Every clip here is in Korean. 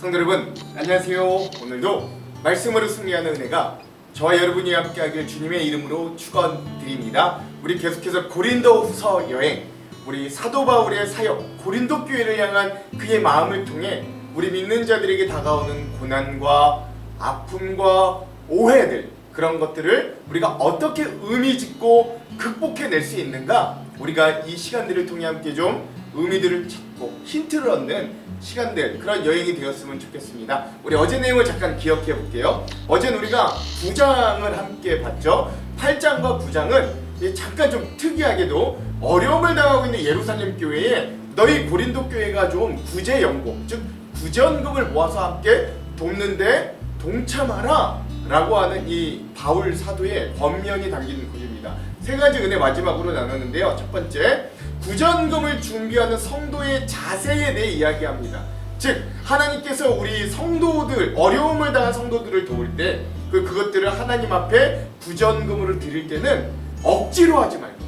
성도 여러분, 안녕하세요. 오늘도 말씀으로 승리하는 은혜가 저와 여러분이 함께하길 주님의 이름으로 축원드립니다. 우리 계속해서 고린도후서 여행, 우리 사도 바울의 사역, 고린도 교회를 향한 그의 마음을 통해 우리 믿는 자들에게 다가오는 고난과 아픔과 오해들, 그런 것들을 우리가 어떻게 의미 짓고 극복해낼 수 있는가, 우리가 이 시간들을 통해 함께 좀 의미들을 찾고 힌트를 얻는 시간들, 그런 여행이 되었으면 좋겠습니다. 우리 어제 내용을 잠깐 기억해 볼게요. 어제는 우리가 9장을 함께 봤죠. 8장과 9장은 잠깐 좀 특이하게도 어려움을 당하고 있는 예루살렘 교회에 너희 고린도 교회가 좀 구제 연공, 즉 구제연금을 모아서 함께 돕는데 동참하라 라고 하는 이 바울 사도의 권면이 담긴 구절입니다. 세 가지 은혜 마지막으로 나눴는데요. 첫 번째, 구전금을 준비하는 성도의 자세에 대해 이야기합니다. 즉 하나님께서 우리 성도들, 어려움을 당한 성도들을 도울 때 그것들을 하나님 앞에 구전금으로 드릴 때는 억지로 하지 말고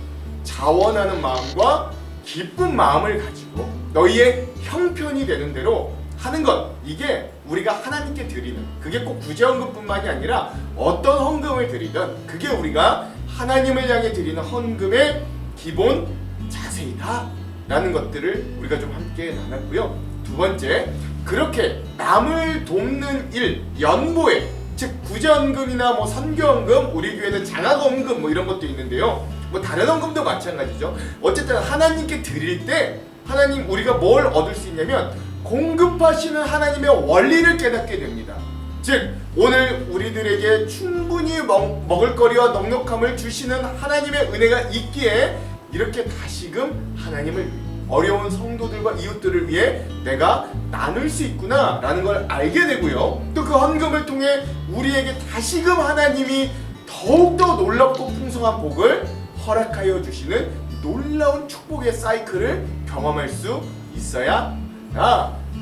자원하는 마음과 기쁜 마음을 가지고 너희의 형편이 되는 대로 하는 것, 이게 우리가 하나님께 드리는, 그게 꼭 구제헌금뿐만이 아니라 어떤 헌금을 드리든 그게 우리가 하나님을 향해 드리는 헌금의 기본 자세이다 라는 것들을 우리가 좀 함께 나눴고요. 두 번째, 그렇게 남을 돕는 일, 연보에, 즉 구제헌금이나 뭐 선교헌금, 우리 교회는 장학헌금 뭐 이런 것도 있는데요. 뭐 다른 헌금도 마찬가지죠. 어쨌든 하나님께 드릴 때 하나님, 우리가 뭘 얻을 수 있냐면 공급하시는 하나님의 원리를 깨닫게 됩니다. 즉 오늘 우리들에게 충분히 먹을거리와 넉넉함을 주시는 하나님의 은혜가 있기에 이렇게 다시금 하나님을 위해, 어려운 성도들과 이웃들을 위해 내가 나눌 수 있구나 라는 걸 알게 되고요. 또 그 헌금을 통해 우리에게 다시금 하나님이 더욱더 놀랍고 풍성한 복을 허락하여 주시는 놀라운 축복의 사이클을 경험할 수 있어야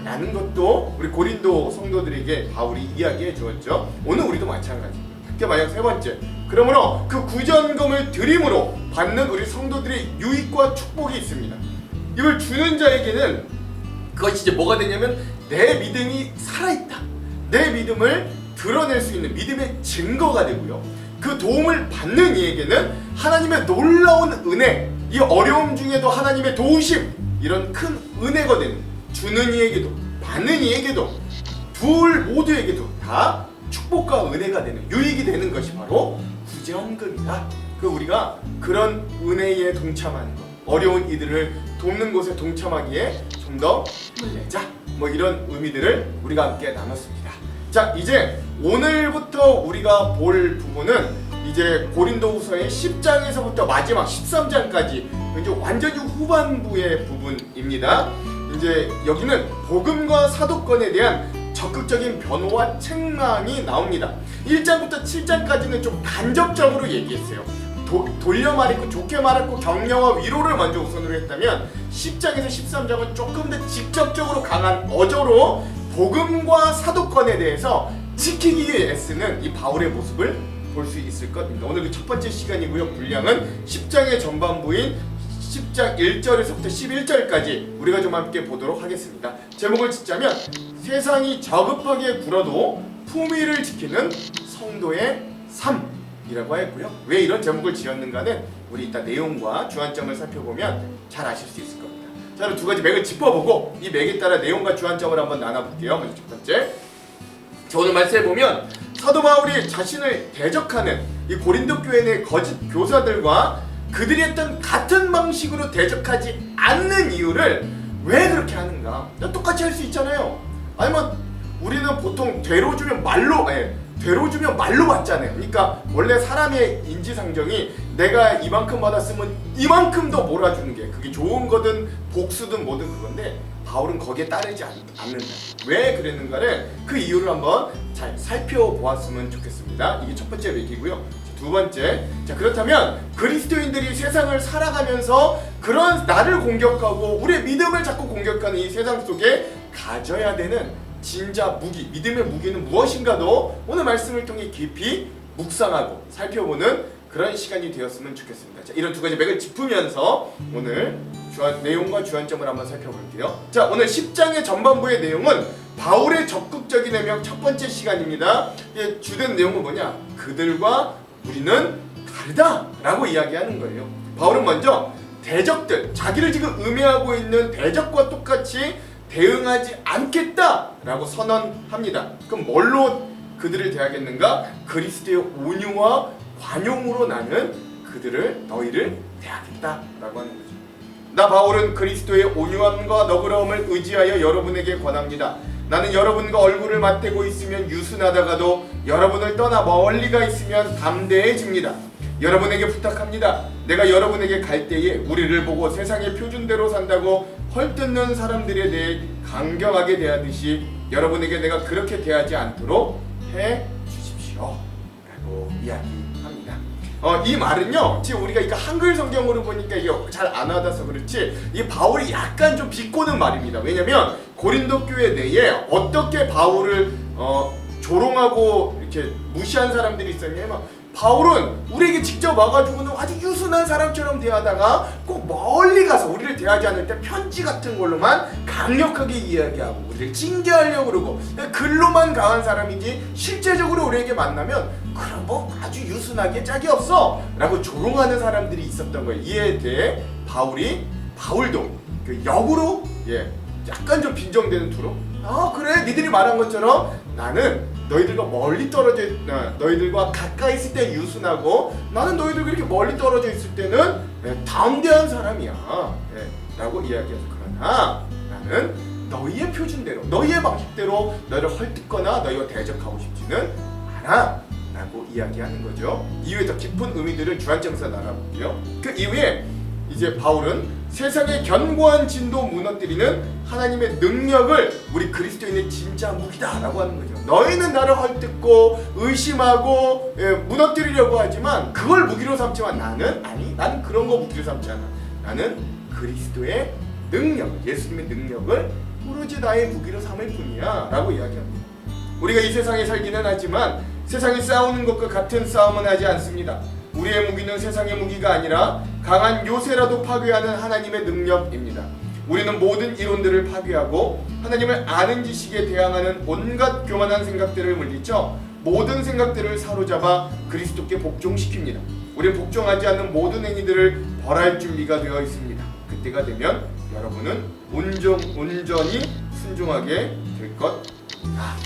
라는 것도 우리 고린도 성도들에게 바울이 이야기해 주었죠. 오늘 우리도 마찬가지입니다. 특히 만약 세 번째, 그러므로 그 구전금을 드림으로 받는 우리 성도들의 유익과 축복이 있습니다. 이걸 주는 자에게는 그것이 이제 뭐가 되냐면 내 믿음이 살아있다, 내 믿음을 드러낼 수 있는 믿음의 증거가 되고요. 그 도움을 받는 이에게는 하나님의 놀라운 은혜, 이 어려움 중에도 하나님의 도우심, 이런 큰 은혜가 되는, 주는 이에게도 받는 이에게도 둘 모두에게도 다 축복과 은혜가 되는, 유익이 되는 것이 바로 구제헌금이다. 우리가 그런 은혜에 동참하는 것, 어려운 이들을 돕는 곳에 동참하기에 좀 더 힘을 내자, 뭐 이런 의미들을 우리가 함께 나눴습니다. 자, 이제 오늘부터 우리가 볼 부분은 이제 고린도후서의 10장에서부터 마지막 13장까지 이제 완전히 후반부의 부분입니다. 이제 여기는 복음과 사도권에 대한 적극적인 변호와 책망이 나옵니다. 1장부터 7장까지는 좀 간접적으로 얘기했어요. 돌려 말했고 좋게 말했고 격려와 위로를 먼저 우선으로 했다면 10장에서 13장은 조금 더 직접적으로 강한 어조로 복음과 사도권에 대해서 지키기 위해 애쓰는 이 바울의 모습을 볼 수 있을 겁니다. 오늘 그 첫 번째 시간이고요. 분량은 10장의 전반부인 10장 1절에서부터 11절까지 우리가 좀 함께 보도록 하겠습니다. 제목을 짓자면 세상이 저급하게 굴어도 품위를 지키는 성도의 삶이라고 했고요. 왜 이런 제목을 지었는가는 우리 이따 내용과 주안점을 살펴보면 잘 아실 수 있을 겁니다. 자, 그럼 두 가지 맥을 짚어보고 이 맥에 따라 내용과 주안점을 한번 나눠볼게요. 먼저 첫 번째, 자, 오늘 말씀해 보면 사도 바울이 자신을 대적하는 이 고린도 교회 내 거짓 교사들과 그들이 했던 같은 방식으로 대적하지 않는 이유를 왜 그렇게 하는가? 똑같이 할 수 있잖아요. 아니면 우리는 보통 되로 주면 말로 받잖아요. 그러니까 원래 사람의 인지상정이 내가 이만큼 받았으면 이만큼 더 몰아주는 게 그게 좋은 거든 복수든 뭐든 그건데 바울은 거기에 따르지 않는다. 왜 그랬는가를, 그 이유를 한번 잘 살펴보았으면 좋겠습니다. 이게 첫 번째 맥이고요. 두 번째, 자, 그렇다면 그리스도인들이 세상을 살아가면서 그런 나를 공격하고 우리의 믿음을 자꾸 공격하는 이 세상 속에 가져야 되는 진짜 무기, 믿음의 무기는 무엇인가도 오늘 말씀을 통해 깊이 묵상하고 살펴보는 그런 시간이 되었으면 좋겠습니다. 자, 이런 두 가지 맥을 짚으면서 오늘 내용과 주안점을 한번 살펴볼게요. 자, 오늘 10장의 전반부의 내용은 바울의 적극적인 해명 첫 번째 시간입니다. 주된 내용은 뭐냐? 그들과 우리는 다르다라고 이야기하는 거예요. 바울은 먼저 대적들, 자기를 지금 음해하고 있는 대적과 똑같이 대응하지 않겠다라고 선언합니다. 그럼 뭘로 그들을 대하겠는가? 그리스도의 온유와 관용으로 나는 너희를 대하겠다라고 하는 거죠. 나 바울은 그리스도의 온유함과 너그러움을 의지하여 여러분에게 권합니다. 나는 여러분과 얼굴을 맞대고 있으면 유순하다가도 여러분을 떠나 멀리 가 있으면 담대해집니다. 여러분에게 부탁합니다. 내가 여러분에게 갈 때에 우리를 보고 세상의 표준대로 산다고 헐뜯는 사람들에 대해 강경하게 대하듯이 여러분에게 내가 그렇게 대하지 않도록 해 주십시오 라고 이야기합니다. 이 말은요, 지금 우리가 이거 한글 성경으로 보니까 이게 잘 안 와닿아서 그렇지, 이 바울이 약간 좀 비꼬는 말입니다. 왜냐면 고린도 교회 내에 어떻게 바울을 조롱하고 이렇게 무시한 사람들이 있었냐면, 바울은 우리에게 직접 와가지고는 아주 유순한 사람처럼 대하다가 꼭 멀리 가서 우리를 대하지 않을 때 편지 같은 걸로만 강력하게 이야기하고 우리를 징계하려고 그러고 글로만 강한 사람이지 실제적으로 우리에게 만나면 그럼 뭐 아주 유순하게 짝이 없어 라고 조롱하는 사람들이 있었던 거예요. 이에 대해 바울도 그 역으로 약간 좀 빈정대는 투로 그래, 니들이 말한 것처럼 나는 너희들과 너희들과 가까이 있을 때 유순하고 나는 너희들과 이렇게 멀리 떨어져 있을 때는 담대한 사람이야 라고 이야기하죠. 그러나 나는 너희의 표준대로, 너희의 방식대로 너희를 헐뜯거나 너희와 대적하고 싶지는 않아 라고 이야기하는 거죠. 이후에 더 깊은 의미들을 주안점에서 나눠볼게요. 그 이후에 이제 바울은 세상의 견고한 진도 무너뜨리는 하나님의 능력을 우리 그리스도인의 진짜 무기다라고 하는 거죠. 너희는 나를 헐뜯고 의심하고 무너뜨리려고 하지만 그걸 무기로 삼지만 나는 그런 거 무기로 삼지 않아. 나는 그리스도의 능력, 예수님의 능력을 오로지 나의 무기로 삼을 뿐이야 라고 이야기합니다. 우리가 이 세상에 살기는 하지만 세상이 싸우는 것과 같은 싸움은 하지 않습니다. 우리의 무기는 세상의 무기가 아니라 강한 요새라도 파괴하는 하나님의 능력입니다. 우리는 모든 이론들을 파괴하고 하나님을 아는 지식에 대항하는 온갖 교만한 생각들을 물리쳐 모든 생각들을 사로잡아 그리스도께 복종시킵니다. 우리는 복종하지 않는 모든 행위들을 벌할 준비가 되어 있습니다. 그때가 되면 여러분은 온전히 순종하게 될 것이다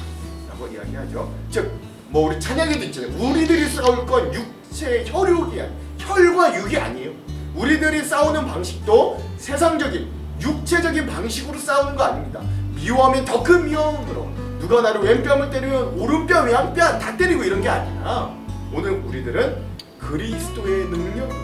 라고 이야기하죠. 즉 우리 찬양에도 있잖아요. 우리들이 싸울 건 육체 혈과 육이 아니에요. 우리들이 싸우는 방식도 세상적인 육체적인 방식으로 싸우는 거 아닙니다. 미워하면 더 큰 미움으로, 누가 나를 왼뺨을 때리면 오른뺨, 양뺨 다 때리고 이런 게 아니라 오늘 우리들은 그리스도의 능력으로,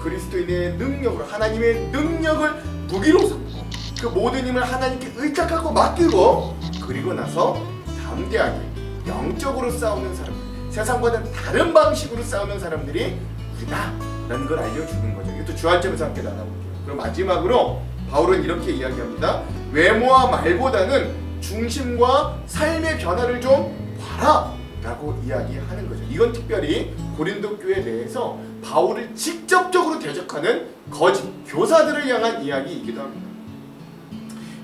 그리스도인의 능력으로, 하나님의 능력을 무기로 삼고 그 모든 힘을 하나님께 의탁하고 맡기고 그리고 나서 담대하게 영적으로 싸우는 사람들, 세상과는 다른 방식으로 싸우는 사람들이 우리다라는 걸 알려주는 거죠. 이것도 주안점에서 함께 나눠볼게요. 그럼 마지막으로 바울은 이렇게 이야기합니다. 외모와 말보다는 중심과 삶의 변화를 좀 봐라 라고 이야기하는 거죠. 이건 특별히 고린도 교회 내에서 바울을 직접적으로 대적하는 거짓 교사들을 향한 이야기이기도 합니다.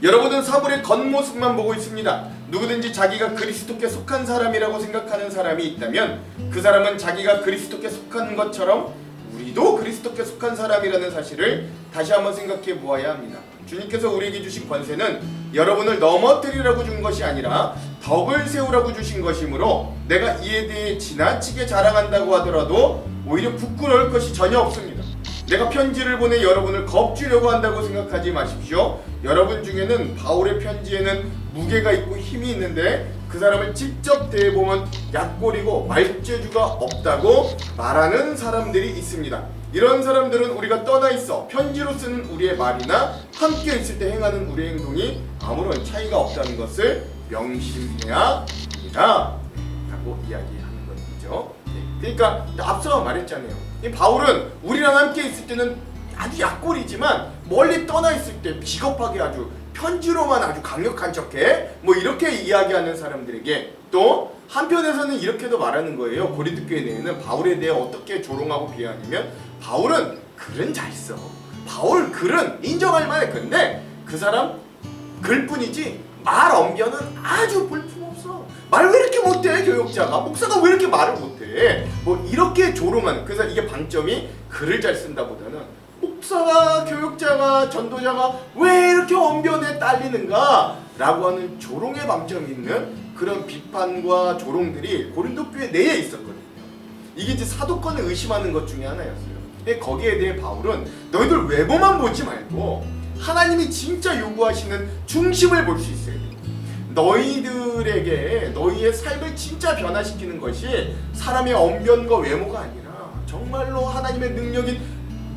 여러분은 사물의 겉모습만 보고 있습니다. 누구든지 자기가 그리스도께 속한 사람이라고 생각하는 사람이 있다면 그 사람은 자기가 그리스도께 속한 것처럼 우리도 그리스도께 속한 사람이라는 사실을 다시 한번 생각해 보아야 합니다. 주님께서 우리에게 주신 권세는 여러분을 넘어뜨리라고 준 것이 아니라 덕을 세우라고 주신 것이므로 내가 이에 대해 지나치게 자랑한다고 하더라도 오히려 부끄러울 것이 전혀 없습니다. 내가 편지를 보내 여러분을 겁주려고 한다고 생각하지 마십시오. 여러분 중에는 바울의 편지에는 무게가 있고 힘이 있는데 그 사람을 직접 대해보면 약골이고 말재주가 없다고 말하는 사람들이 있습니다. 이런 사람들은 우리가 떠나 있어 편지로 쓰는 우리의 말이나 함께 있을 때 행하는 우리의 행동이 아무런 차이가 없다는 것을 명심해야 합니다 라고 이야기하는 것이죠. 그러니까 앞서 말했잖아요. 이 바울은 우리랑 함께 있을 때는 아주 약골이지만 멀리 떠나 있을 때 비겁하게 아주 편지로만 아주 강력한 척해 이렇게 이야기하는 사람들에게 또 한편에서는 이렇게도 말하는 거예요. 고린도 교회 내에는 바울에 대해 어떻게 조롱하고 비하하냐면 바울은 글은 잘 써. 바울 글은 인정할 만해. 근데 그 사람 글뿐이지 말 언변은 아주 볼품없어. 말 왜 이렇게 못해 교역자가? 목사가 왜 이렇게 말을 못해? 뭐 이렇게 조롱하는. 그래서 이게 방점이 글을 잘 쓴다보다는 목사가, 교역자가, 전도자가 왜 이렇게 언변에 딸리는가? 라고 하는 조롱의 방점이 있는 그런 비판과 조롱들이 고린도 교회 내에 있었거든요. 이게 이제 사도권을 의심하는 것 중에 하나였어요. 근데 거기에 대해 바울은 너희들 외모만 보지 말고 하나님이 진짜 요구하시는 중심을 볼 수 있어야 돼. 너희들에게 너희의 삶을 진짜 변화시키는 것이 사람의 언변과 외모가 아니라 정말로 하나님의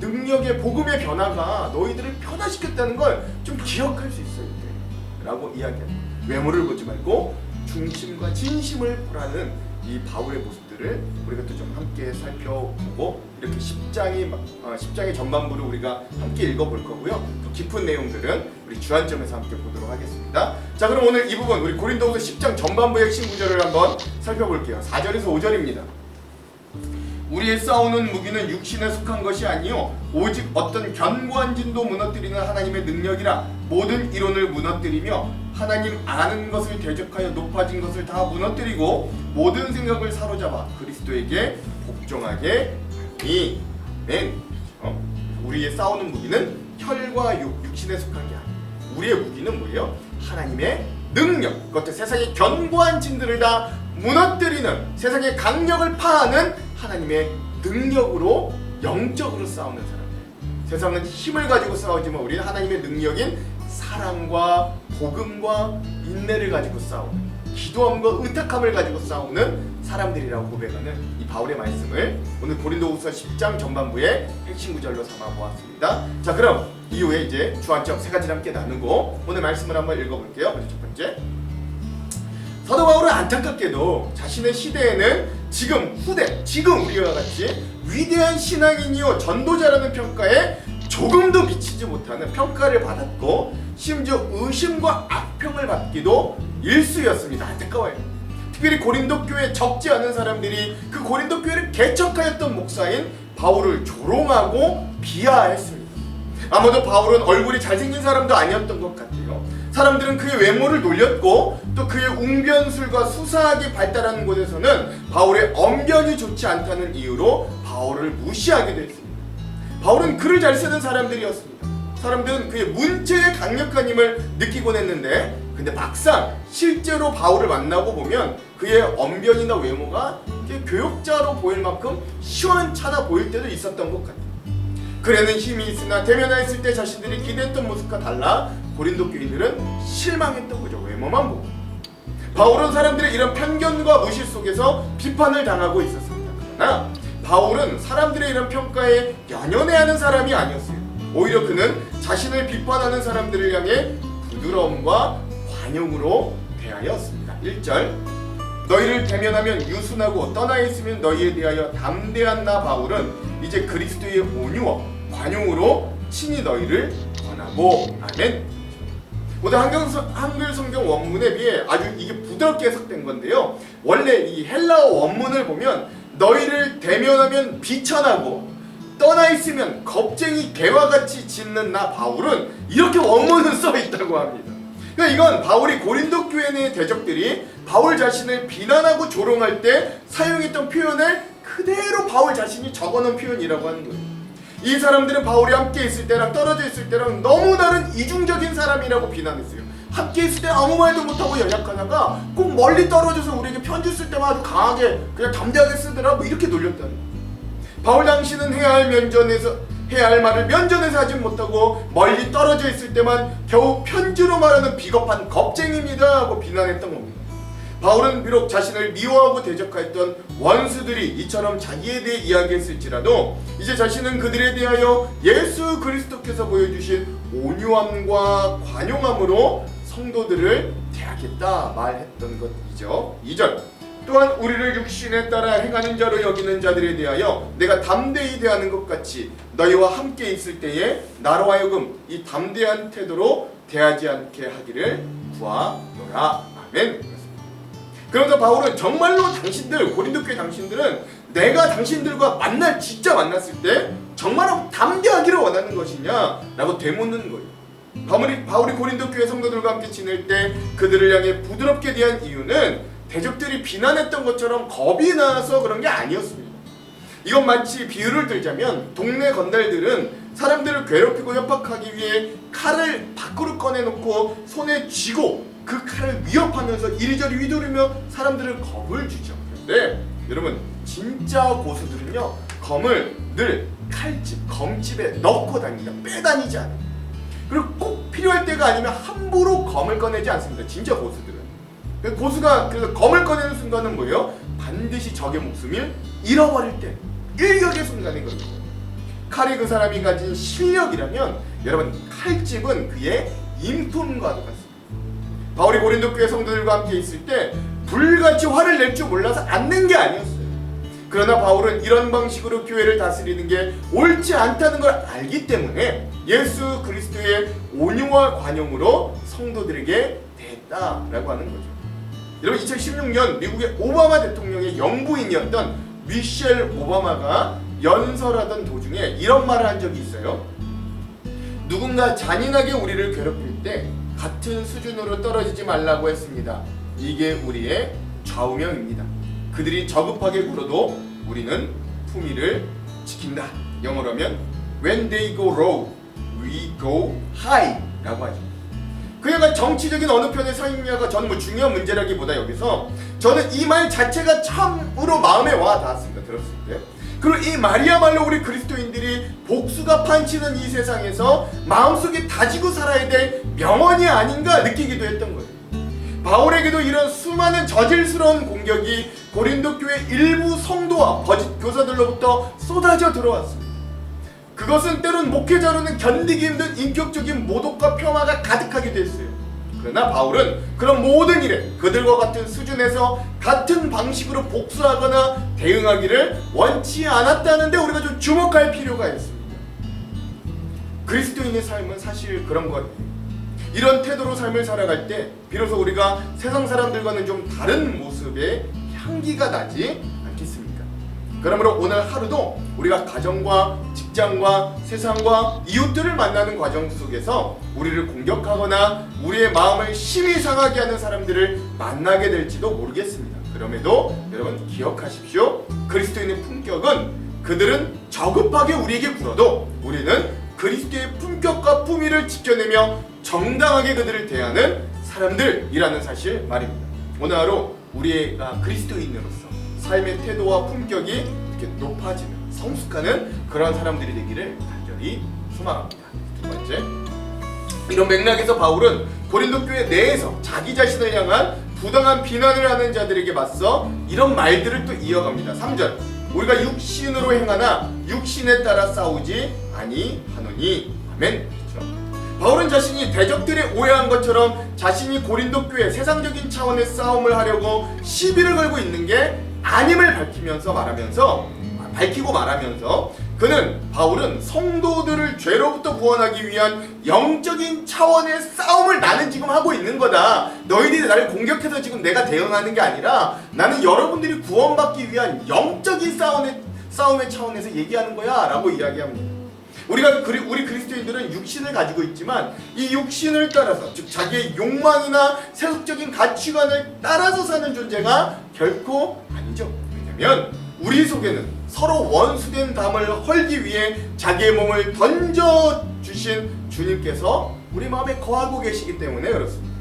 능력의 복음의 변화가 너희들을 변화시켰다는 걸 좀 기억할 수 있어야 돼 라고 이야기합니다. 외모를 보지 말고 중심과 진심을 보라는 이 바울의 모습들을 우리가 또 좀 함께 살펴보고 이렇게 10장의 전반부를 우리가 함께 읽어볼 거고요. 또 깊은 내용들은 우리 주안점에서 함께 보도록 하겠습니다. 자, 그럼 오늘 이 부분 우리 고린도후서 10장 전반부의 핵심 구절을 한번 살펴볼게요. 4절에서 5절입니다. 우리의 싸우는 무기는 육신에 속한 것이 아니요 오직 어떤 견고한 진도 무너뜨리는 하나님의 능력이라. 모든 이론을 무너뜨리며 하나님 아는 것을 대적하여 높아진 것을 다 무너뜨리고 모든 생각을 사로잡아 그리스도에게 복종하게 하니. 우리의 싸우는 무기는 혈과 육신에 속한 게 아니에요. 우리의 무기는 뭐예요? 하나님의 능력. 그것도 세상의 견고한 진들을 다 무너뜨리는, 세상의 강력을 파하는 하나님의 능력으로 영적으로 싸우는 사람들. 세상은 힘을 가지고 싸우지만 우리는 하나님의 능력인 사랑과 복음과 인내를 가지고 싸우는, 기도함과 의탁함을 가지고 싸우는 사람들이라고 고백하는 이 바울의 말씀을 오늘 고린도후서 10장 전반부의 핵심 구절로 삼아 보았습니다. 자, 그럼 이후에 이제 주안점 세 가지를 함께 나누고 오늘 말씀을 한번 읽어볼게요. 먼저 첫 번째, 사도 바울은 안타깝게도 자신의 시대에는 지금 우리와 같이 위대한 신앙인이요 전도자라는 평가에 조금도 미치지 못하는 평가를 받았고 심지어 의심과 악평을 받기도 일쑤였습니다. 안타까워요. 특별히 고린도 교회에 적지 않은 사람들이 그 고린도 교회를 개척하였던 목사인 바울을 조롱하고 비하했습니다. 아마도 바울은 얼굴이 잘생긴 사람도 아니었던 것 같아요. 사람들은 그의 외모를 놀렸고 또 그의 웅변술과 수사학이 발달하는 곳에서는 바울의 언변이 좋지 않다는 이유로 바울을 무시하기도 했습니다. 바울은 글을 잘 쓰는 사람들이었습니다. 사람들은 그의 문체의 강력한 힘을 느끼곤 했는데 근데 막상 실제로 바울을 만나고 보면 그의 언변이나 외모가 교역자로 보일 만큼 시원찮아 보일 때도 있었던 것 같아요. 글에는 힘이 있으나 대면하였을 때 자신들이 기대했던 모습과 달라 고린도 교인들은 실망했던 거죠. 외모만 보고. 바울은 사람들의 이런 편견과 무시 속에서 비판을 당하고 있었습니다. 그러나 바울은 사람들의 이런 평가에 연연해하는 사람이 아니었어요. 오히려 그는 자신을 비판하는 사람들을 향해 부드러움과 관용으로 대하였습니다. 1절, 너희를 대면하면 유순하고 떠나 있으면 너희에 대하여 담대한 나 바울은 이제 그리스도의 온유와 관용으로 친히 너희를 권하고. 아멘. 오늘 한글 성경 원문에 비해 아주 이게 부드럽게 해석된 건데요. 원래 이 헬라어 원문을 보면 너희를 대면하면 비천하고 떠나 있으면 겁쟁이 개와 같이 짖는 나 바울은 이렇게 원문은 써 있다고 합니다. 그러니까 이건 바울이 고린도 교회 내 대적들이 바울 자신을 비난하고 조롱할 때 사용했던 표현을 그대로 바울 자신이 적어놓은 표현이라고 하는 거예요. 이 사람들은 바울이 함께 있을 때랑 떨어져 있을 때랑 너무 다른 이중적인 사람이라고 비난했어요. 함께 있을 때 아무 말도 못하고 연약하다가 꼭 멀리 떨어져서 우리에게 편지 쓸 때만 아주 강하게 그냥 담대하게 쓰더라, 뭐 이렇게 놀렸다는 거예요. 바울 당신은 해야 할 말을 면전에서 하지 못하고 멀리 떨어져 있을 때만 겨우 편지로 말하는 비겁한 겁쟁이입니다 하고 비난했던 겁니다. 바울은 비록 자신을 미워하고 대적하였던 원수들이 이처럼 자기에 대해 이야기했을지라도 이제 자신은 그들에 대하여 예수 그리스도께서 보여주신 온유함과 관용함으로 성도들을 대하겠다 말했던 것이죠. 2절, 또한 우리를 육신에 따라 행하는 자로 여기는 자들에 대하여 내가 담대히 대하는 것 같이 너희와 함께 있을 때에 나로 하여금 이 담대한 태도로 대하지 않게 하기를 구하노라. 아멘. 그러면서 바울은 정말로 고린도 교회 당신들은 내가 당신들과 진짜 만났을 때 정말로 담대하기를 원하는 것이냐 라고 되묻는 거예요. 바울이 고린도 교회 성도들과 함께 지낼 때 그들을 향해 부드럽게 대한 이유는 대적들이 비난했던 것처럼 겁이 나서 그런 게 아니었습니다. 이건 마치 비유를 들자면 동네 건달들은 사람들을 괴롭히고 협박하기 위해 칼을 밖으로 꺼내놓고 손에 쥐고 그 칼을 위협하면서 이리저리 휘두르며 사람들을 겁을 주죠. 그런데 여러분, 진짜 고수들은요, 검을 늘 칼집, 검집에 넣고 다닙니다. 빼다니지 않아요. 그리고 꼭 필요할 때가 아니면 함부로 검을 꺼내지 않습니다. 진짜 고수들은. 고수가 그래서 검을 꺼내는 순간은 뭐예요? 반드시 적의 목숨을 잃어버릴 때, 일격의 순간인 거예요. 칼이 그 사람이 가진 실력이라면 여러분, 칼집은 그의 인품과도 같습니다. 바울이 고린도 교회 성도들과 함께 있을 때 불같이 화를 낼 줄 몰라서 안 낸 게 아니었어요. 그러나 바울은 이런 방식으로 교회를 다스리는 게 옳지 않다는 걸 알기 때문에 예수 그리스도의 온유와 관용으로 성도들에게 대했다라고 하는 거죠. 여러분, 2016년 미국의 오바마 대통령의 영부인이었던 미셸 오바마가 연설하던 도중에 이런 말을 한 적이 있어요. 누군가 잔인하게 우리를 괴롭힐 때 같은 수준으로 떨어지지 말라고 했습니다. 이게 우리의 좌우명입니다. 그들이 저급하게 굴어도 우리는 품위를 지킨다. 영어로 하면 When they go low, we go high 라고 하죠. 그녀가 정치적인 어느 편에 서 있냐가 저는 뭐 중요한 문제라기보다 여기서 저는 이 말 자체가 참으로 마음에 와 닿았습니다. 들었을 때. 그리고 이 말이야말로 우리 그리스도인들이 복수가 판치는 이 세상에서 마음속에 다지고 살아야 될 명언이 아닌가 느끼기도 했던 거예요. 바울에게도 이런 수많은 저질스러운 공격이 고린도 교회 일부 성도와 거짓 교사들로부터 쏟아져 들어왔습니다. 그것은 때론 목회자로는 견디기 힘든 인격적인 모독과 폄하가 가득하기도 했어요. 그러나 바울은 그런 모든 일에 그들과 같은 수준에서 같은 방식으로 복수하거나 대응하기를 원치 않았다는 데 우리가 좀 주목할 필요가 있습니다. 그리스도인의 삶은 사실 그런 거예요. 이런 태도로 삶을 살아갈 때 비로소 우리가 세상 사람들과는 좀 다른 모습의 향기가 나지 않겠습니까? 그러므로 오늘 하루도 우리가 가정과 직장과 세상과 이웃들을 만나는 과정 속에서 우리를 공격하거나 우리의 마음을 심히 상하게 하는 사람들을 만나게 될지도 모르겠습니다. 그럼에도 여러분 기억하십시오. 그리스도인의 품격은 그들은 저급하게 우리에게 굴어도 우리는 그리스도의 품격과 품위를 지켜내며 정당하게 그들을 대하는 사람들이라는 사실 말입니다. 오늘 하루 우리가 그리스도인으로서 삶의 태도와 품격이 이렇게 높아지는 성숙하는 그런 사람들이 되기를 간절히 소망합니다. 두 번째, 이런 맥락에서 바울은 고린도 교회 내에서 자기 자신을 향한 부당한 비난을 하는 자들에게 맞서 이런 말들을 또 이어갑니다. 3절, 우리가 육신으로 행하나 육신에 따라 싸우지 아니하노니. 아멘. 그렇죠? 바울은 자신이 대적들의 오해한 것처럼 자신이 고린도 교회 세상적인 차원의 싸움을 하려고 시비를 걸고 있는 게 아님을 밝히고 말하면서 그는 바울은 성도들을 죄로부터 구원하기 위한 영적인 차원의 싸움을 나는 지금 하고 있는 거다. 너희들이 나를 공격해서 지금 내가 대응하는 게 아니라 나는 여러분들이 구원받기 위한 영적인 싸움의 차원에서 얘기하는 거야 라고 이야기합니다. 우리 그리스도인들은 육신을 가지고 있지만 이 육신을 따라서, 즉 자기의 욕망이나 세속적인 가치관을 따라서 사는 존재가 결코 아니죠. 왜냐하면 우리 속에는 서로 원수된 담을 헐기 위해 자기의 몸을 던져주신 주님께서 우리 마음에 거하고 계시기 때문에 그렇습니다.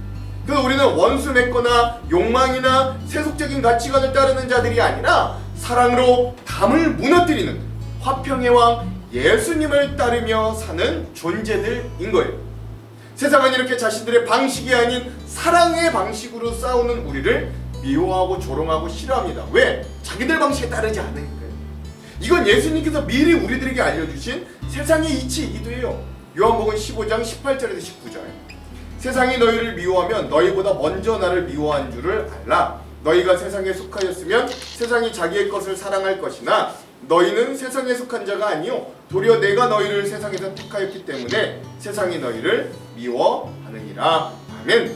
그래서 우리는 원수 맺거나 욕망이나 세속적인 가치관을 따르는 자들이 아니라 사랑으로 담을 무너뜨리는 화평의 왕 예수님을 따르며 사는 존재들인 거예요. 세상은 이렇게 자신들의 방식이 아닌 사랑의 방식으로 싸우는 우리를 미워하고 조롱하고 싫어합니다. 왜? 자기들 방식에 따르지 않으니까요. 이건 예수님께서 미리 우리들에게 알려주신 세상의 이치이기도 해요. 요한복음 15장 18절에서 19절. 세상이 너희를 미워하면 너희보다 먼저 나를 미워한 줄을 알라. 너희가 세상에 속하였으면 세상이 자기의 것을 사랑할 것이나 너희는 세상에 속한 자가 아니요 도리어 내가 너희를 세상에서 택하였기 때문에 세상이 너희를 미워하느니라. 아멘.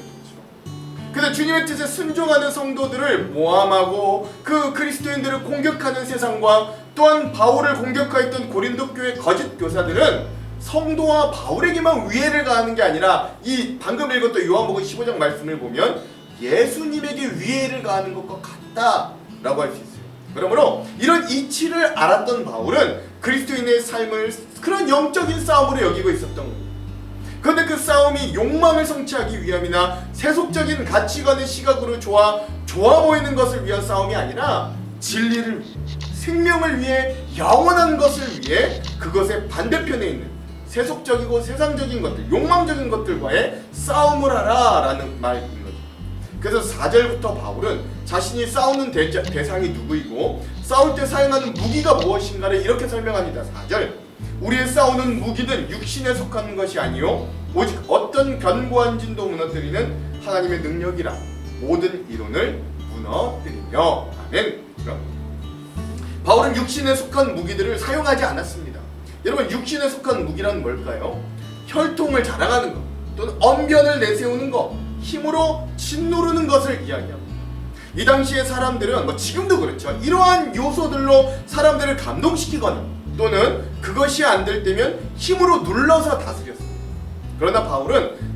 그래서 주님의 뜻에 순종하는 성도들을 모함하고 그 그리스도인들을 공격하는 세상과 또한 바울을 공격하였던 고린도 교회 거짓 교사들은 성도와 바울에게만 위해를 가하는 게 아니라 이 방금 읽었던 요한복음 15장 말씀을 보면 예수님에게 위해를 가하는 것과 같다라고 할 수 있어요. 그러므로 이런 이치를 알았던 바울은 그리스도인의 삶을 그런 영적인 싸움으로 여기고 있었던 겁니다. 그런데 그 싸움이 욕망을 성취하기 위함이나 세속적인 가치관의 시각으로 좋아 보이는 것을 위한 싸움이 아니라 진리를 위해, 생명을 위해, 영원한 것을 위해 그것의 반대편에 있는 세속적이고 세상적인 것들, 욕망적인 것들과의 싸움을 하라라는 말인 거죠. 그래서 4절부터 바울은 자신이 싸우는 대상이 누구이고 싸울 때 사용하는 무기가 무엇인가를 이렇게 설명합니다. 4절, 우리의 싸우는 무기는 육신에 속하는 것이 아니요 오직 어떤 견고한 진도 무너뜨리는 하나님의 능력이라 모든 이론을 무너뜨리며. 아멘. 그럼 바울은 육신에 속한 무기들을 사용하지 않았습니다. 여러분, 육신에 속한 무기란 뭘까요? 혈통을 자랑하는 것, 또는 언변을 내세우는 것, 힘으로 짓누르는 것을 이야기합니다. 이 당시의 사람들은 지금도 그렇죠. 이러한 요소들로 사람들을 감동시키거나 또는 그것이 안 될 때면 힘으로 눌러서 다스렸습니다. 그러나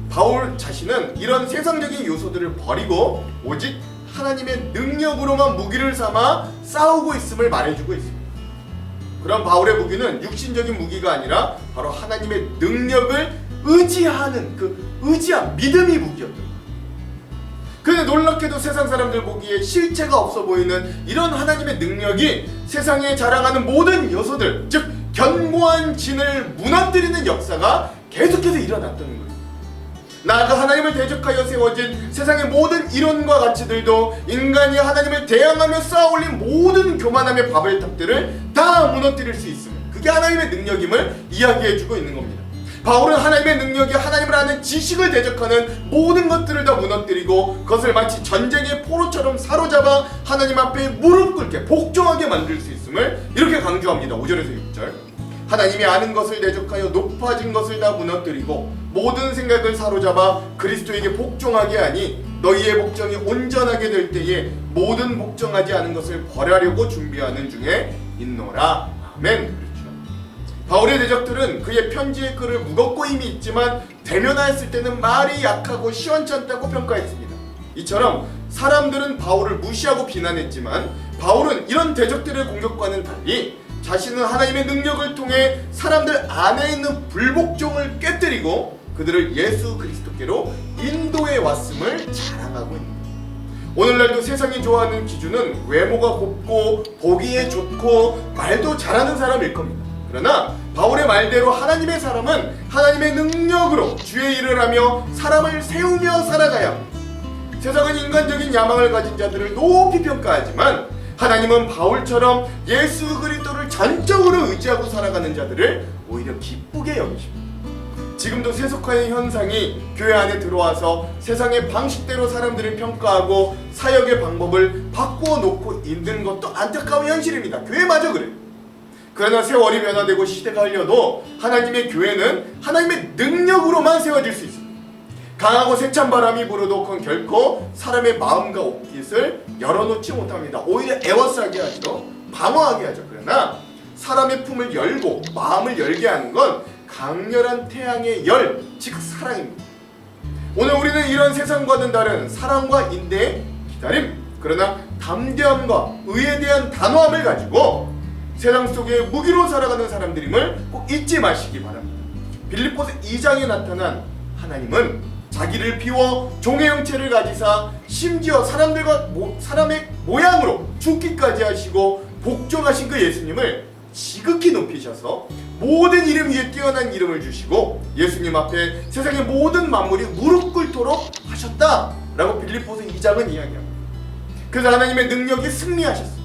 바울 자신은 이런 세상적인 요소들을 버리고 오직 하나님의 능력으로만 무기를 삼아 싸우고 있음을 말해주고 있습니다. 그런 바울의 무기는 육신적인 무기가 아니라 바로 하나님의 능력을 의지하는 의지한 믿음이 무기였던 거예요. 그런데 놀랍게도 세상 사람들 보기에 실체가 없어 보이는 이런 하나님의 능력이 세상에 자랑하는 모든 요소들, 즉 견고한 진을 무너뜨리는 역사가 계속해서 일어났다는 거예요. 나아가 하나님을 대적하여 세워진 세상의 모든 이론과 가치들도 인간이 하나님을 대항하며 쌓아올린 모든 교만함의 바벨탑들을 다 무너뜨릴 수 있음을, 그게 하나님의 능력임을 이야기해주고 있는 겁니다. 바울은 하나님의 능력이 하나님을 아는 지식을 대적하는 모든 것들을 다 무너뜨리고 그것을 마치 전쟁의 포로처럼 사로잡아 하나님 앞에 무릎 꿇게 복종하게 만들 수 있음을 이렇게 강조합니다. 5절에서 6절, 하나님이 아는 것을 대적하여 높아진 것을 다 무너뜨리고 모든 생각을 사로잡아 그리스도에게 복종하게 하니 너희의 복종이 온전하게 될 때에 모든 복종하지 않은 것을 벌하려고 준비하는 중에 있노라. 아멘. 바울의 대적들은 그의 편지의 글을 무겁고 힘이 있지만 대면하였을 때는 말이 약하고 시원찮다고 평가했습니다. 이처럼 사람들은 바울을 무시하고 비난했지만 바울은 이런 대적들의 공격과는 달리 자신은 하나님의 능력을 통해 사람들 안에 있는 불복종을 깨뜨리고 그들을 예수 그리스도께로 인도해 왔음을 자랑하고 있습니다. 오늘날도 세상이 좋아하는 기준은 외모가 곱고 보기에 좋고 말도 잘하는 사람일 겁니다. 그러나 바울의 말대로 하나님의 사람은 하나님의 능력으로 주의 일을 하며 사람을 세우며 살아가야 합니다. 세상은 인간적인 야망을 가진 자들을 높이 평가하지만 하나님은 바울처럼 예수 그리스도를 전적으로 의지하고 살아가는 자들을 오히려 기쁘게 여기십니다. 지금도 세속화의 현상이 교회 안에 들어와서 세상의 방식대로 사람들을 평가하고 사역의 방법을 바꾸어 놓고 있는 것도 안타까운 현실입니다. 교회마저 그래요. 그러나 세월이 변화되고 시대가 흘려도 하나님의 교회는 하나님의 능력으로만 세워질 수 있습니다. 강하고 세찬 바람이 불어도 그건 결코 사람의 마음과 옷깃을 열어놓지 못합니다. 오히려 애워싸게 하죠. 방어하게 하죠. 그러나 사람의 품을 열고 마음을 열게 하는 건 강렬한 태양의 열, 즉 사랑입니다. 오늘 우리는 이런 세상과는 다른 사랑과 인내의 기다림, 그러나 담대함과 의에 대한 단호함을 가지고 세상 속에 무기로 살아가는 사람들임을 꼭 잊지 마시기 바랍니다. 빌립보서 2장에 나타난 하나님은 자기를 비워 종의 형체를 가지사 심지어 사람의 모양으로 죽기까지 하시고 복종하신 그 예수님을 지극히 높이셔서 모든 이름 위에 뛰어난 이름을 주시고 예수님 앞에 세상의 모든 만물이 무릎 꿇도록 하셨다라고 빌립보서 2장은 이야기합니다. 그래서 하나님의 능력이 승리하셨습니다.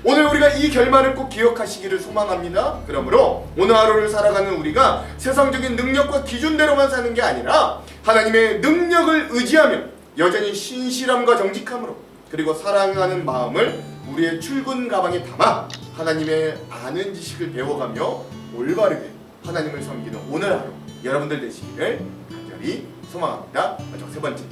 오늘 우리가 이 결말을 꼭 기억하시기를 소망합니다. 그러므로 오늘 하루를 살아가는 우리가 세상적인 능력과 기준대로만 사는 게 아니라 하나님의 능력을 의지하며 여전히 신실함과 정직함으로 그리고 사랑하는 마음을 우리의 출근 가방에 담아 하나님의 아는 지식을 배워가며 올바르게 하나님을 섬기는 오늘 하루 여러분들 되시기를 간절히 소망합니다. 마지막 세 번째,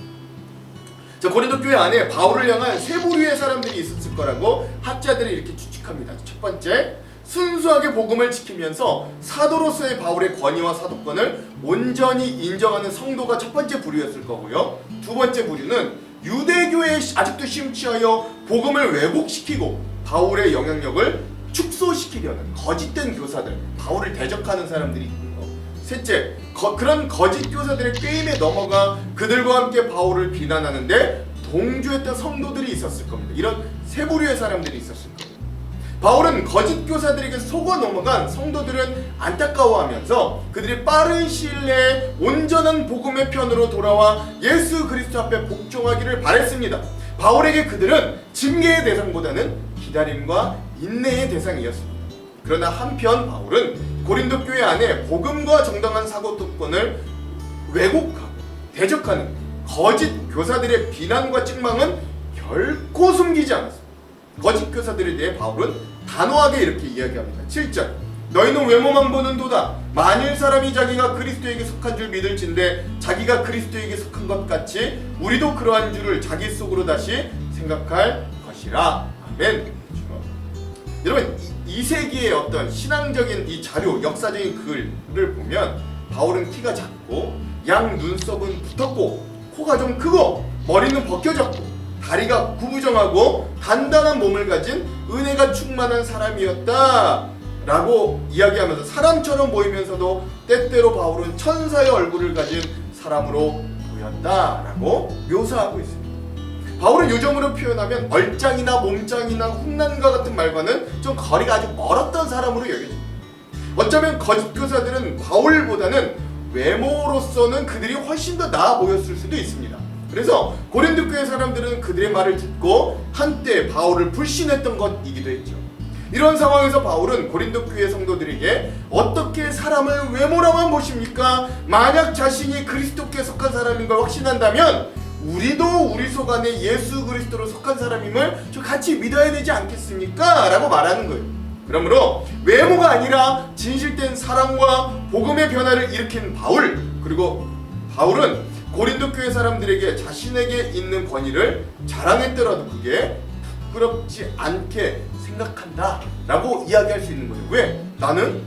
고린도 교회 안에 바울을 향한 세 부류의 사람들이 있었을 거라고 학자들이 이렇게 추측합니다. 첫 번째, 순수하게 복음을 지키면서 사도로서의 바울의 권위와 사도권을 온전히 인정하는 성도가 첫 번째 부류였을 거고요. 두 번째 부류는 유대교에 아직도 심취하여 복음을 왜곡시키고 바울의 영향력을 축소시키려는 거짓된 교사들, 바울을 대적하는 사람들이 있고요. 셋째, 그런 거짓 교사들의 게임에 넘어가 그들과 함께 바울을 비난하는데 동조했던 성도들이 있었을 겁니다. 이런 세 부류의 사람들이 있었을 거예요. 바울은 거짓 교사들에게 속아 넘어간 성도들은 안타까워하면서 그들이 빠른 시일 내에 온전한 복음의 편으로 돌아와 예수 그리스도 앞에 복종하기를 바랬습니다. 바울에게 그들은 징계의 대상보다는 기다림과 인내의 대상이었습니다. 그러나 한편 바울은 고린도 교회 안에 복음과 정당한 사고특권을 왜곡하고 대적하는 거짓 교사들의 비난과 책망은 결코 숨기지 않았습니다. 거짓 교사들에 대해 바울은 단호하게 이렇게 이야기합니다. 7절, 너희는 외모만 보는도다. 만일 사람이 자기가 그리스도에게 속한 줄 믿을진대 자기가 그리스도에게 속한 것 같이 우리도 그러한 줄을 자기 속으로 다시 생각할 것이라. 아멘. 그렇죠? 여러분, 이 세기의 어떤 신앙적인 이 자료, 역사적인 글을 보면 바울은 키가 작고 양 눈썹은 붙었고 코가 좀 크고 머리는 벗겨졌고 다리가 구부정하고 단단한 몸을 가진 은혜가 충만한 사람이었다 라고 이야기하면서 사람처럼 보이면서도 때때로 바울은 천사의 얼굴을 가진 사람으로 보였다 라고 묘사하고 있습니다. 바울은 요즘으로 표현하면 얼짱이나 몸짱이나 훈난과 같은 말과는 좀 거리가 아주 멀었던 사람으로 여겨집니다. 어쩌면 거짓 교사들은 바울보다는 외모로서는 그들이 훨씬 더 나아 보였을 수도 있습니다. 그래서 고린도 교회 사람들은 그들의 말을 듣고 한때 바울을 불신했던 것이기도 했죠. 이런 상황에서 바울은 고린도 교회 성도들에게 어떻게 사람을 외모로만 보십니까? 만약 자신이 그리스도께 속한 사람인 걸 확신한다면 우리도 우리 속 안에 예수 그리스도로 속한 사람임을 좀 같이 믿어야 되지 않겠습니까? 라고 말하는 거예요. 그러므로 외모가 아니라 진실된 사랑과 복음의 변화를 일으킨 바울, 그리고 바울은 고린도 교회 사람들에게 자신에게 있는 권위를 자랑했더라도 그게 부끄럽지 않게 생각한다 라고 이야기할 수 있는 거예요. 왜? 나는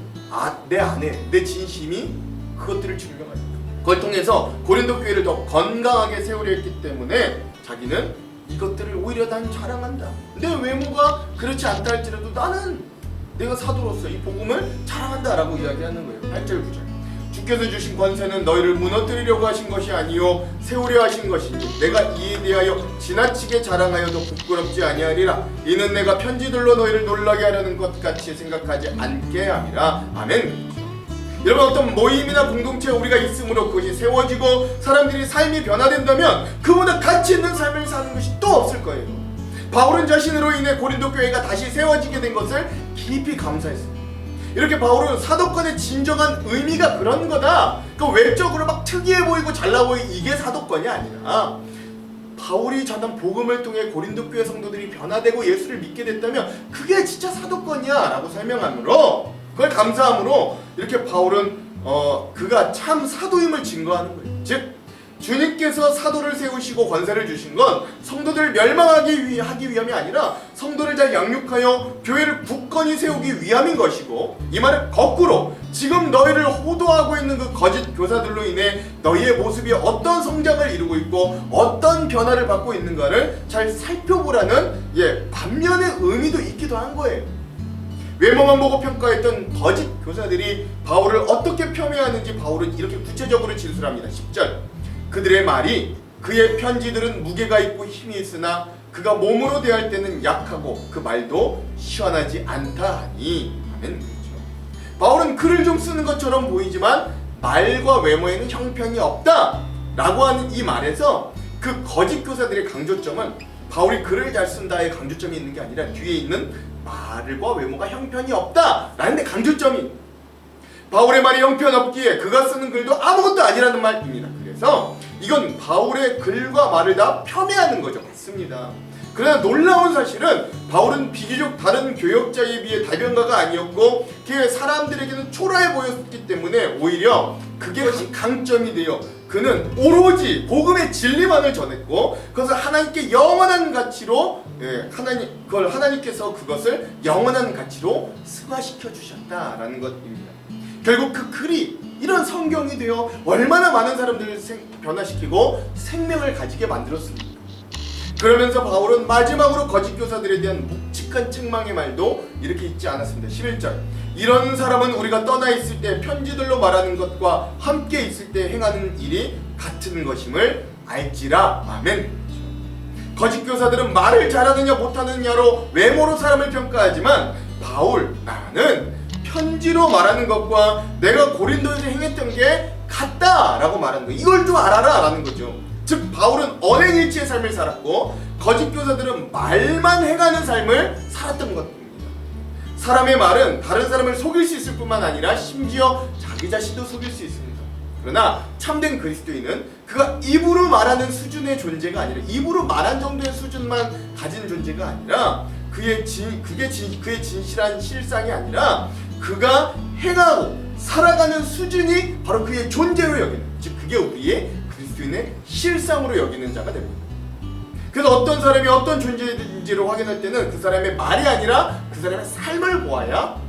내 안에 내 진심이 그것들을 증명하니까. 그걸 통해서 고린도 교회를 더 건강하게 세우려 했기 때문에 자기는 이것들을 오히려 난 자랑한다. 내 외모가 그렇지 않다 할지라도 나는 내가 사도로서 이 복음을 자랑한다 라고 이야기하는 거예요. 8절 9절, 주께서 주신 권세는 너희를 무너뜨리려고 하신 것이 아니요 세우려 하신 것이니 내가 이에 대하여 지나치게 자랑하여도 부끄럽지 아니하리라. 이는 내가 편지들로 너희를 놀라게 하려는 것 같이 생각하지 않게 함이라. 아멘. 여러분, 어떤 모임이나 공동체에 우리가 있으므로 그것이 세워지고 사람들이 삶이 변화된다면 그보다 가치 있는 삶을 사는 것이 또 없을 거예요. 바울은 자신으로 인해 고린도 교회가 다시 세워지게 된 것을 깊이 감사했습니다. 이렇게 바울은 사도권의 진정한 의미가 그런 거다. 그러니까 외적으로 막 특이해 보이고 잘나 보이고 이게 사도권이 아니라 바울이 전한 복음을 통해 고린도 교회 성도들이 변화되고 예수를 믿게 됐다면 그게 진짜 사도권이야 라고 설명함으로 그걸 감사함으로 이렇게 바울은 그가 참 사도임을 증거하는 거예요. 즉 주님께서 사도를 세우시고 권세를 주신 건 성도들을 멸망하기 위함이 아니라 성도를 잘 양육하여 교회를 굳건히 세우기 위함인 것이고, 이 말은 거꾸로 지금 너희를 호도하고 있는 그 거짓 교사들로 인해 너희의 모습이 어떤 성장을 이루고 있고 어떤 변화를 받고 있는가를 잘 살펴보라는 반면의 의미도 있기도 한 거예요. 외모만 보고 평가했던 거짓 교사들이 바울을 어떻게 폄훼하는지 바울은 이렇게 구체적으로 진술합니다. 10절, 그들의 말이 그의 편지들은 무게가 있고 힘이 있으나 그가 몸으로 대할 때는 약하고 그 말도 시원하지 않다 하니. 아멘. 그렇죠. 바울은 글을 좀 쓰는 것처럼 보이지만 말과 외모에는 형편이 없다 라고 하는 이 말에서 그 거짓 교사들의 강조점은 바울이 글을 잘 쓴다의 강조점이 있는 게 아니라 뒤에 있는 말과 외모가 형편이 없다 라는 데 강조점이, 바울의 말이 형편없기에 그가 쓰는 글도 아무것도 아니라는 말입니다. 그래서 이건 바울의 글과 말을 다 폄훼하는 거죠. 맞습니다. 그러나 놀라운 사실은 바울은 비교적 다른 교역자에 비해 다변가가 아니었고 그의 사람들에게는 초라해 보였기 때문에 오히려 그것이 강점이 되어 그는 오로지 복음의 진리만을 전했고 그것을 하나님께 영원한 가치로 그걸 하나님께서 그것을 영원한 가치로 승화시켜 주셨다라는 것입니다. 결국 그 글이 이런 성경이 되어 얼마나 많은 사람들을 변화시키고 생명을 가지게 만들었습니까? 그러면서 바울은 마지막으로 거짓 교사들에 대한 묵직한 책망의 말도 이렇게 읽지 않았습니다. 11절 이런 사람은 우리가 떠나 있을 때 편지들로 말하는 것과 함께 있을 때 행하는 일이 같은 것임을 알지라. 아멘. 거짓 교사들은 말을 잘하느냐 못하느냐로 외모로 사람을 평가하지만 바울 나는 편지로 말하는 것과 내가 고린도에서 행했던 게 같다라고 말하는 거예요. 이걸 좀 알아라 라는 거죠. 즉 바울은 언행일치의 삶을 살았고 거짓 교사들은 말만 행하는 삶을 살았던 것입니다. 사람의 말은 다른 사람을 속일 수 있을 뿐만 아니라 심지어 자기 자신도 속일 수 있습니다. 그러나 참된 그리스도인은 그가 입으로 말하는 수준의 존재가 아니라 입으로 말한 정도의 수준만 가진 존재가 아니라 그의 진실한 실상이 아니라 그가 행하고 살아가는 수준이 바로 그의 존재로 여기는, 즉 그게 우리의 그리스도인의 실상으로 여기는 자가 됩니다. 그래서 어떤 사람이 어떤 존재인지를 확인할 때는 그 사람의 말이 아니라 그 사람의 삶을 보아야 합니다.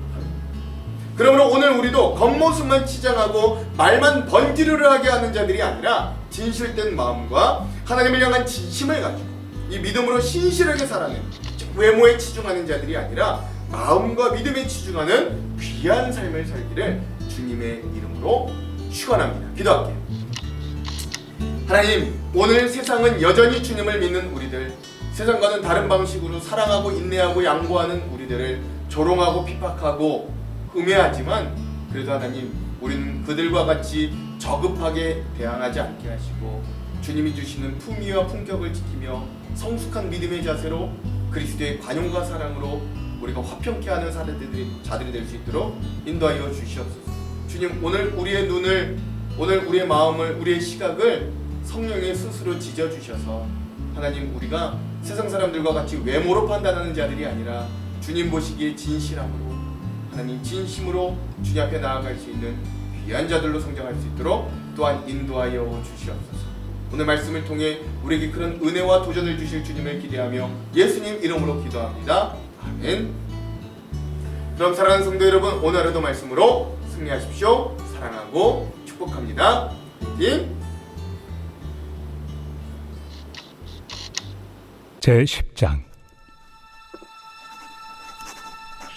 그러므로 오늘 우리도 겉모습만 치장하고 말만 번지르르하게 하는 자들이 아니라 진실된 마음과 하나님을 향한 진심을 가지고 이 믿음으로 신실하게 살아내는, 즉 외모에 치중하는 자들이 아니라 마음과 믿음에 치중하는 귀한 삶을 살기를 주님의 이름으로 축원합니다. 기도할게요. 하나님, 오늘 세상은 여전히 주님을 믿는 우리들, 세상과는 다른 방식으로 사랑하고 인내하고 양보하는 우리들을 조롱하고 핍박하고 음해하지만 그래도 하나님, 우리는 그들과 같이 저급하게 대항하지 않게 하시고 주님이 주시는 품위와 품격을 지키며 성숙한 믿음의 자세로 그리스도의 관용과 사랑으로 우리가 화평케 하는 자들이 될 수 있도록 인도하여 주시옵소서. 주님, 오늘 우리의 눈을, 오늘 우리의 마음을, 우리의 시각을 성령의 스스로 지져주셔서 하나님, 우리가 세상 사람들과 같이 외모로 판단하는 자들이 아니라 주님 보시기에 진실함으로, 하나님 진심으로 주님 앞에 나아갈 수 있는 귀한 자들로 성장할 수 있도록 또한 인도하여 주시옵소서. 오늘 말씀을 통해 우리에게 그런 은혜와 도전을 주실 주님을 기대하며 예수님 이름으로 기도합니다. 아멘. 그럼 사랑하는 성도 여러분, 오늘 하루도 말씀으로 승리하십시오. 사랑하고 축복합니다. 화이팅! 제10장.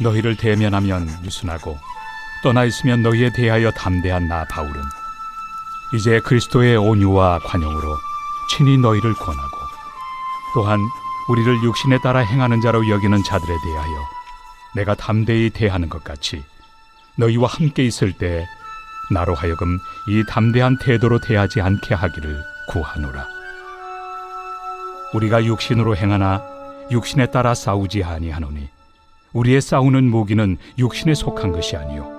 너희를 대면하면 유순하고 떠나 있으면 너희에 대하여 담대한 나 바울은 이제 그리스도의 온유와 관용으로 친히 너희를 권하고 또한 우리를 육신에 따라 행하는 자로 여기는 자들에 대하여 내가 담대히 대하는 것 같이 너희와 함께 있을 때 나로 하여금 이 담대한 태도로 대하지 않게 하기를 구하노라. 우리가 육신으로 행하나 육신에 따라 싸우지 아니하노니 우리의 싸우는 무기는 육신에 속한 것이 아니요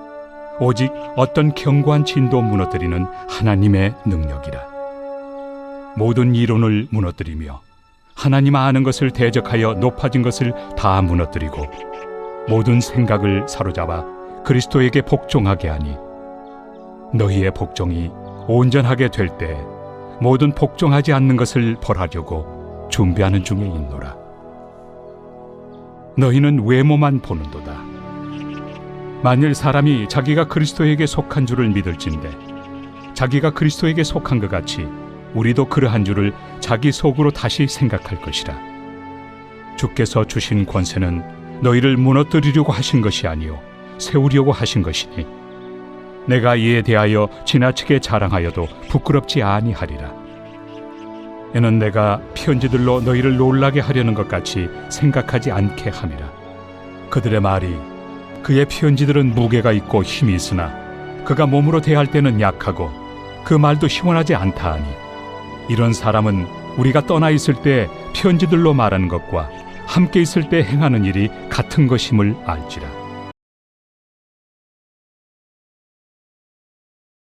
오직 어떤 견고한 진도 무너뜨리는 하나님의 능력이라. 모든 이론을 무너뜨리며 하나님 아는 것을 대적하여 높아진 것을 다 무너뜨리고 모든 생각을 사로잡아 그리스도에게 복종하게 하니 너희의 복종이 온전하게 될 때 모든 복종하지 않는 것을 벌하려고 준비하는 중에 있노라. 너희는 외모만 보는도다. 만일 사람이 자기가 그리스도에게 속한 줄을 믿을진대 자기가 그리스도에게 속한 것 같이 우리도 그러한 줄을 자기 속으로 다시 생각할 것이라. 주께서 주신 권세는 너희를 무너뜨리려고 하신 것이 아니요 세우려고 하신 것이니 내가 이에 대하여 지나치게 자랑하여도 부끄럽지 아니하리라. 이는 내가 편지들로 너희를 놀라게 하려는 것 같이 생각하지 않게 함이라. 그들의 말이 그의 편지들은 무게가 있고 힘이 있으나 그가 몸으로 대할 때는 약하고 그 말도 시원하지 않다 하니 이런 사람은 우리가 떠나 있을 때 편지들로 말하는 것과 함께 있을 때 행하는 일이 같은 것임을 알지라.